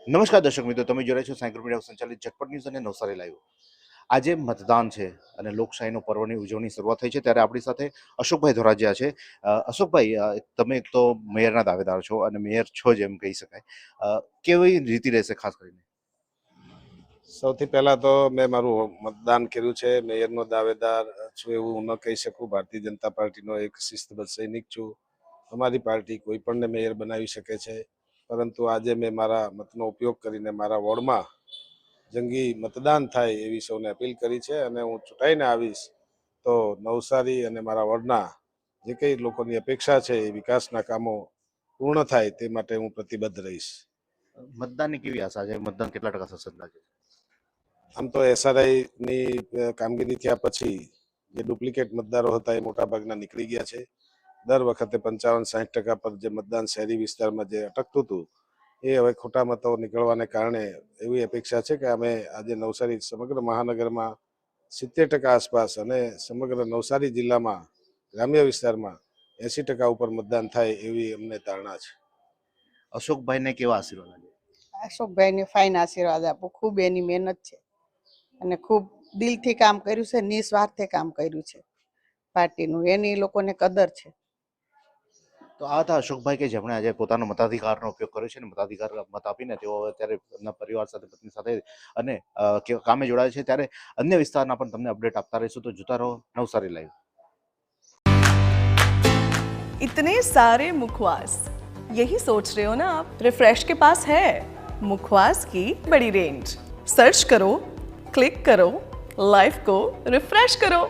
નમસ્કાર દર્શક મિત્રો, તમે જોઈ રહ્યા છો સાયન્સ મીડિયા સંચાલિત ઝટપટ ન્યૂઝ અને નવસારી લાઈવ। આજે મતદાન છે અને લોકશાહીનો પર્વની ઉજવણી શરૂઆત થઈ છે, ત્યારે આપણી સાથે અશોકભાઈ ધોરાજીયા છે। અશોકભાઈ, તમે એક તો મેયરના દાવેદાર છો અને મેયર છો જ એમ કહી શકાય, કેવી રીતિ રહેશે ખાસ કરીને? સૌથી પહેલા તો મેં મારું મતદાન કર્યું છે। મેયરનો દાવેદાર છું એવું હું ન કહી શકું। ભારતીય જનતા પાર્ટીનો એક શિસ્તબદ્ધ સૈનિક છું। અમારી પાર્ટી કોઈ પણને મેયર બનાવી શકે છે, પરંતુ આજે મેં મારા મતનો ઉપયોગ કરીને મારા વોર્ડમાં જંગી મતદાન થાય એવી સૌને અપીલ કરી છે અને હું ચૂંટાઈને આવીશ તો નવસારી અને મારા વોર્ડના જે કંઈ લોકોની અપેક્ષા છે એ વિકાસના કામો પૂર્ણ થાય તે માટે હું પ્રતિબદ્ધ રહીશ। મતદાનની કેવી આશા છે? મતદાન કેટલા ટકા થશે અંદાજે? આમ તો એસઆરઆઈની કામગીરી થયા પછી જે ડુપ્લિકેટ મતદારો હતા એ મોટાભાગના નીકળી ગયા છે। દર વખતે 55-60% પર જે મતદાન શહેરી વિસ્તારમાં જે અટકતું હતું એ હવે ખોટા મતો નીકળવાને કારણે એવી અપેક્ષા છે કે અમે આજે નવસારી સમગ્ર મહાનગરમાં 70% આસપાસ અને સમગ્ર નવસારી જિલ્લામાં ગ્રામ્ય વિસ્તારમાં 80% ઉપર મતદાન થાય એવી અમને ધારણા છે। અશોકભાઈને કેવા આશીર્વાદ લાગે? અશોકભાઈને ફાઇન આશીર્વાદ આપો। ખૂબ એની મહેનત છે અને ખૂબ દિલથી કામ કર્યું છે, નિસ્વાર્થે કામ કર્યું છે પાર્ટીનું, એની લોકોને કદર છે। તો આ હતા અશોકભાઈ કે જેમણે આજે પોતાનો મતાધિકારનો ઉપયોગ કર્યો છે અને મતાધિકાર મત આપીને તેઓ અત્યારે એમના પરિવાર સાથે, પત્ની સાથે અને કામે જોડાય છે। ત્યારે અન્ય વિસ્તારના પણ તમને અપડેટ આપતા રહીશું, તો જોતા રહો નવસારી લાઈવ। इतने सारे मुखवास, यही सोच रहे हो ना आप? रिफ्रेश के पास है मुखवास की बड़ी रेंज। सर्च करो, क्लिक करो, लाइफ को रिफ्रेश करो।